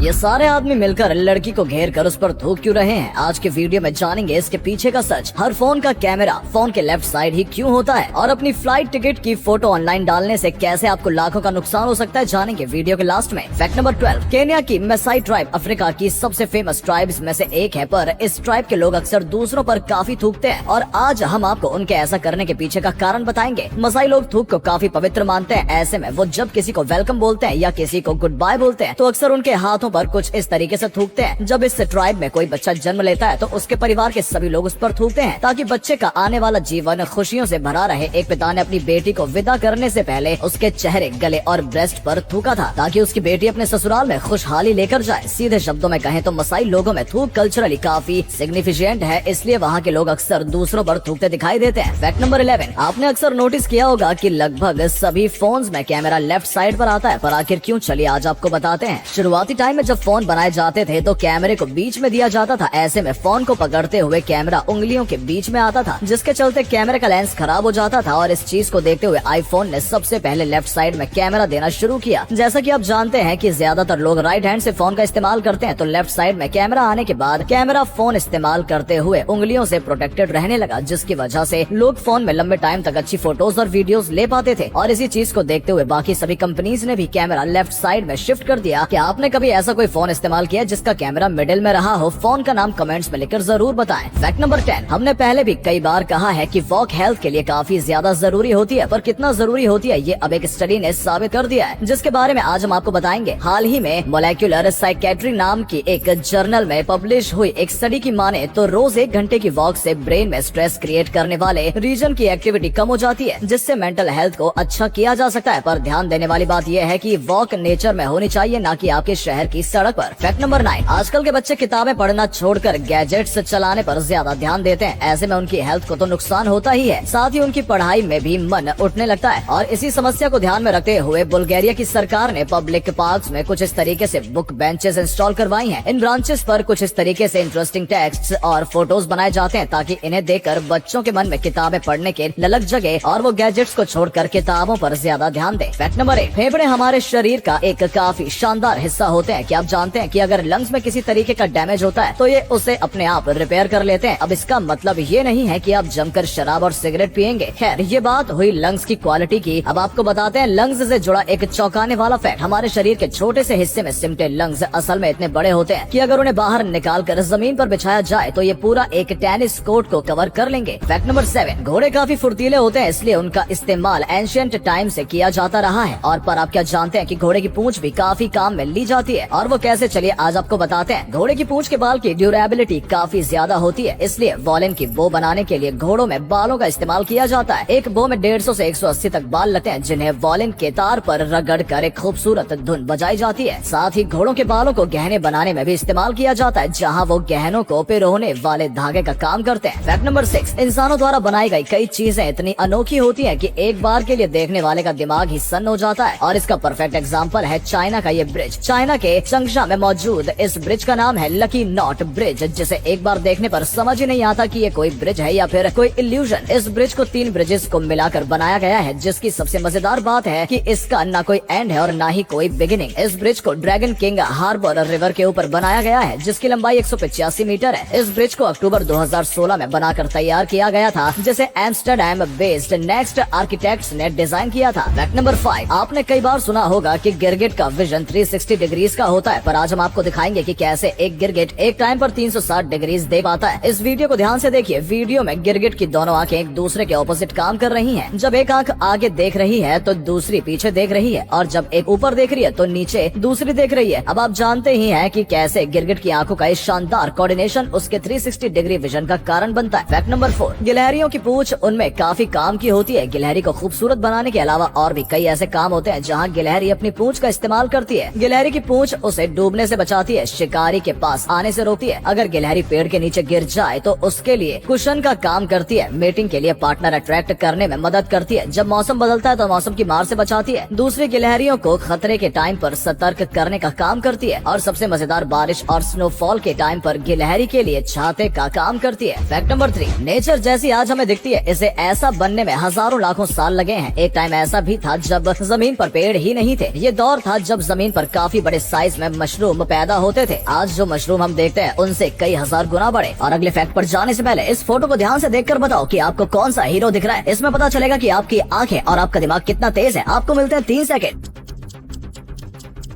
ये सारे आदमी मिलकर लड़की को घेर कर उस पर थूक क्यों रहे हैं? आज के वीडियो में जानेंगे इसके पीछे का सच। हर फोन का कैमरा फोन के लेफ्ट साइड ही क्यों होता है और अपनी फ्लाइट टिकट की फोटो ऑनलाइन डालने से कैसे आपको लाखों का नुकसान हो सकता है, जानेंगे वीडियो के लास्ट में। फैक्ट नंबर 12, केन्या की मसाई ट्राइब अफ्रीका की सबसे फेमस ट्राइब्स में से एक है, पर इस ट्राइब के लोग अक्सर दूसरों पर काफी थूकते हैं और आज हम आपको उनके ऐसा करने के पीछे का कारण बताएंगे। मसाई लोग थूक को काफी पवित्र मानते हैं। ऐसे में वो जब किसी को वेलकम बोलते हैं या किसी को गुड बाय बोलते हैं तो अक्सर उनके हाथों पर कुछ इस तरीके से थूकते हैं। जब इस ट्राइब में कोई बच्चा जन्म लेता है तो उसके परिवार के सभी लोग उस पर थूकते हैं ताकि बच्चे का आने वाला जीवन खुशियों से भरा रहे। एक पिता ने अपनी बेटी को विदा करने से पहले उसके चेहरे, गले और ब्रेस्ट पर थूका था ताकि उसकी बेटी अपने ससुराल में खुशहाली लेकर जाए। सीधे शब्दों में कहें तो मसाई लोगों में थूक कल्चरली काफी सिग्निफिकेंट है, इसलिए वहाँ के लोग अक्सर दूसरों पर थूकते दिखाई देते हैं। फैक्ट नंबर 11, आपने अक्सर नोटिस किया होगा कि लगभग सभी फोन्स में कैमरा लेफ्ट साइड पर आता है, पर आखिर क्यों? चलिए आज आपको बताते हैं। शुरुआती टाइम में जब फोन बनाए जाते थे तो कैमरे को बीच में दिया जाता था। ऐसे में फोन को पकड़ते हुए कैमरा उंगलियों के बीच में आता था, जिसके चलते कैमरे का लेंस खराब हो जाता था और इस चीज को देखते हुए आईफोन ने सबसे पहले लेफ्ट साइड में कैमरा देना शुरू किया। जैसा कि आप जानते हैं कि ज्यादातर लोग राइट हैंड से फोन का इस्तेमाल करते हैं, तो लेफ्ट साइड में कैमरा आने के बाद कैमरा फोन इस्तेमाल करते हुए उंगलियों से प्रोटेक्टेड रहने लगा, जिसकी वजह से लोग फोन में लंबे टाइम तक अच्छी फोटोज और वीडियोस ले पाते थे। और इसी चीज को देखते हुए बाकी सभी कंपनीज ने भी कैमरा लेफ्ट साइड में शिफ्ट कर दिया। क्या आपने कभी ऐसा कोई फोन इस्तेमाल किया जिसका कैमरा मिडिल में रहा हो? फोन का नाम कमेंट्स में लिखकर जरूर बताएं। फैक्ट नंबर 10, हमने पहले भी कई बार कहा है कि वॉक हेल्थ के लिए काफी ज्यादा जरूरी होती है, पर कितना जरूरी होती है ये अब एक स्टडी ने साबित कर दिया है, जिसके बारे में आज हम आपको बताएंगे। हाल ही में मोलेक्युलर साइकेट्री नाम की एक जर्नल में पब्लिश हुई एक स्टडी की माने तो रोज 1 घंटे की वॉक से ब्रेन में स्ट्रेस क्रिएट करने वाले रीजन की एक्टिविटी कम हो जाती है, जिससे मेंटल हेल्थ को अच्छा किया जा सकता है। पर ध्यान देने वाली बात यह है कि वॉक नेचर में होनी चाहिए, ना कि आपके शहर की सड़क पर। फैक्ट नंबर 9, आजकल के बच्चे किताबें पढ़ना छोड़कर गैजेट्स चलाने पर ज्यादा ध्यान देते हैं। ऐसे में उनकी हेल्थ को तो नुकसान होता ही है, साथ ही उनकी पढ़ाई में भी मन उठने लगता है। और इसी समस्या को ध्यान में रखते हुए बुल्गारिया की सरकार ने पब्लिक पार्क्स में कुछ इस तरीके से बुक बेंचेस इंस्टॉल करवाई हैं। इन ब्रांचेस पर कुछ इस तरीके से इंटरेस्टिंग टेक्स्ट और फोटोज बनाए जाते हैं ताकि इन्हें देखकर बच्चों के मन में किताबें पढ़ने के ललक जगे और वो गैजेट्स को छोड़कर किताबों पर ज्यादा ध्यान दें। फैक्ट नंबर 1, फेफड़े हमारे शरीर का एक काफी शानदार हिस्सा होते हैं। क्या आप जानते हैं कि अगर लंग्स में किसी तरीके का डैमेज होता है तो ये उसे अपने आप रिपेयर कर लेते हैं। अब इसका मतलब ये नहीं है कि आप जमकर शराब और सिगरेट पिएंगे। खैर, ये बात हुई लंग्स की क्वालिटी की। अब आपको बताते हैं लंग्स से जुड़ा एक चौंकाने वाला फैक्ट। हमारे शरीर के छोटे से हिस्से में सिमटे लंग्स असल में इतने बड़े होते हैं कि अगर उन्हें बाहर निकाल कर जमीन पर बिछाया जाए तो ये पूरा एक टेनिस कोर्ट को कवर कर लेंगे। फैक्ट नंबर 7, घोड़े काफी फुर्तीले होते हैं, इसलिए उनका इस्तेमाल एंशिएंट टाइम से किया जाता रहा है। और पर आप क्या जानते हैं कि घोड़े की पूंछ भी काफी काम में ली जाती है? और वो कैसे, चलिए आज आपको बताते हैं। घोड़े की पूंछ के बाल की ड्यूरेबिलिटी काफी ज्यादा होती है, इसलिए वॉलिन की बो बनाने के लिए घोड़ों में बालों का इस्तेमाल किया जाता है। एक बो में 150 से 180 तक बाल लगते हैं, जिन्हें वॉलिन के तार पर रगड़ कर एक खूबसूरत धुन बजाई जाती है। साथ ही घोड़ों के बालों को गहने बनाने में भी इस्तेमाल किया जाता है, जहाँ वो गहनों को पिरोने वाले धागे का काम करते हैं। फैक्ट नंबर 6, इंसानों द्वारा बनाई गई कई चीजें इतनी अनोखी होती है कि एक बार के लिए देखने वाले का दिमाग ही सन्न हो जाता है। और इसका परफेक्ट एग्जाम्पल है चाइना का ये ब्रिज। चाइना के चंगशा में मौजूद इस ब्रिज का नाम है लकी नॉट ब्रिज, जिसे एक बार देखने पर समझ ही नहीं आता कि ये कोई ब्रिज है या फिर कोई इल्यूजन। इस ब्रिज को 3 ब्रिजेस को मिलाकर बनाया गया है, जिसकी सबसे मजेदार बात है कि इसका न कोई एंड है और न ही कोई बिगिनिंग। इस ब्रिज को ड्रैगन किंग हार्बर रिवर के ऊपर बनाया गया है, जिसकी लंबाई 185 मीटर है। इस ब्रिज को अक्टूबर 2016 में बनाकर तैयार किया गया था, जिसे एम्स्टरडैम बेस्ड नेक्स्ट आर्किटेक्ट्स ने डिजाइन किया था। फैक्ट नंबर 5, आपने कई बार सुना होगा कि गिरगिट का विजन 360 डिग्रीज का होता है, पर आज हम आपको दिखाएंगे कि कैसे एक गिरगिट एक टाइम पर 360 डिग्रीज दे पाता है। इस वीडियो को ध्यान से देखिए। वीडियो में गिरगिट की दोनों आंखें एक दूसरे के ऑपोजिट काम कर रही हैं। जब एक आंख आगे देख रही है तो दूसरी पीछे देख रही है, और जब एक ऊपर देख रही है तो नीचे दूसरी देख रही है। अब आप जानते ही हैं कि कैसे गिरगिट की आंखों का इस शानदार कोऑर्डिनेशन उसके 360 डिग्री विजन का कारण बनता है। फैक्ट नंबर 4, गिलहरियों की पूंछ उनमें काफी काम की होती है। गिलहरी को खूबसूरत बनाने के अलावा और भी कई ऐसे काम होते हैं जहाँ गिलहरी अपनी पूंछ का इस्तेमाल करती है। गिलहरी की पूंछ उसे डूबने से बचाती है, शिकारी के पास आने से रोकती है। अगर गिलहरी पेड़ के नीचे गिर जाए तो उसके लिए कुशन का काम करती है। मीटिंग के लिए पार्टनर अट्रैक्ट करने में मदद करती है। जब मौसम बदलता है तो मौसम की मार से बचाती है। दूसरी गिलहरियों को खतरे के टाइम पर सतर्क करने का काम करती है। और सबसे मजेदार, बारिश और स्नोफॉल के टाइम पर गिलहरी के लिए छाते का काम करती है। फैक्ट नंबर 3, नेचर जैसी आज हमें दिखती है, इसे ऐसा बनने में हजारों लाखों साल लगे हैं। एक टाइम ऐसा भी था जब जमीन पर पेड़ ही नहीं थे। ये दौर था जब जमीन पर काफी बड़े साइज साइज में मशरूम पैदा होते थे। आज जो मशरूम हम देखते हैं उनसे कई हजार गुना बड़े। और अगले फैक्ट पर जाने से पहले इस फोटो को ध्यान से देखकर बताओ कि आपको कौन सा हीरो दिख रहा है। इसमें पता चलेगा कि आपकी आंखें और आपका दिमाग कितना तेज है। आपको मिलते हैं 3 सेकंड।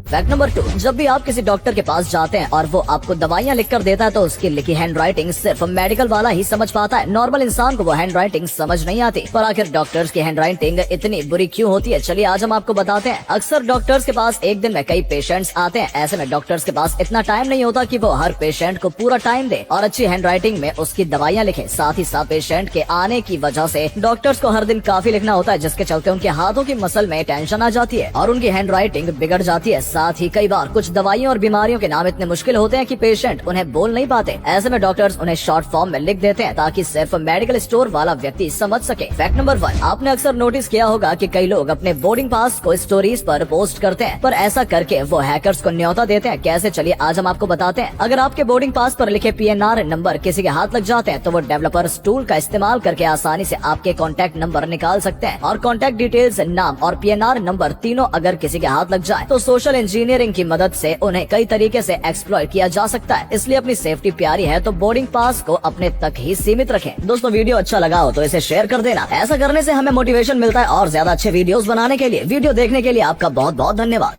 फैक्ट नंबर 2, जब भी आप किसी डॉक्टर के पास जाते हैं और वो आपको दवाइयाँ लिख कर देता है तो उसकी लिखी हैंड राइटिंग सिर्फ मेडिकल वाला ही समझ पाता है। नॉर्मल इंसान को वो हैंड राइटिंग समझ नहीं आती। पर आखिर डॉक्टर्स की हैंड राइटिंग इतनी बुरी क्यों होती है, चलिए आज हम आपको बताते हैं। अक्सर डॉक्टर्स के पास एक दिन में कई पेशेंट्स आते हैं। ऐसे में डॉक्टर्स के पास इतना टाइम नहीं होता कि वो हर पेशेंट को पूरा टाइम दे और अच्छी हैंड राइटिंग में उसकी दवाइयाँ लिखे। साथ ही साथ पेशेंट के आने की वजह से डॉक्टर्स को हर दिन काफी लिखना होता है, जिसके चलते उनके हाथों की मसल में टेंशन आ जाती है और उनकी हैंड राइटिंग बिगड़ जाती है। साथ ही कई बार कुछ दवाइयों और बीमारियों के नाम इतने मुश्किल होते हैं कि पेशेंट उन्हें बोल नहीं पाते। ऐसे में डॉक्टर्स उन्हें शॉर्ट फॉर्म में लिख देते हैं ताकि सिर्फ मेडिकल स्टोर वाला व्यक्ति समझ सके। फैक्ट नंबर 1, आपने अक्सर नोटिस किया होगा कि कई लोग अपने बोर्डिंग पास को स्टोरीज पर पोस्ट करते हैं, पर ऐसा करके वो हैकर्स को न्योता देते हैं। कैसे, चलिए आज हम आपको बताते हैं। अगर आपके बोर्डिंग पास पर लिखे PNR नंबर किसी के हाथ लग जाते हैं तो वो डेवलपर्स टूल का इस्तेमाल करके आसानी से आपके कॉन्टैक्ट नंबर निकाल सकते हैं। और कॉन्टैक्ट डिटेल्स, नाम और PNR नंबर तीनों अगर किसी के हाथ लग जाए तो सोशल इंजीनियरिंग की मदद से उन्हें कई तरीके से एक्सप्लॉइट किया जा सकता है। इसलिए अपनी सेफ्टी प्यारी है तो बोर्डिंग पास को अपने तक ही सीमित रखें। दोस्तों वीडियो अच्छा लगा हो तो इसे शेयर कर देना। ऐसा करने से हमें मोटिवेशन मिलता है और ज्यादा अच्छे वीडियोस बनाने के लिए। वीडियो देखने के लिए आपका बहुत बहुत धन्यवाद।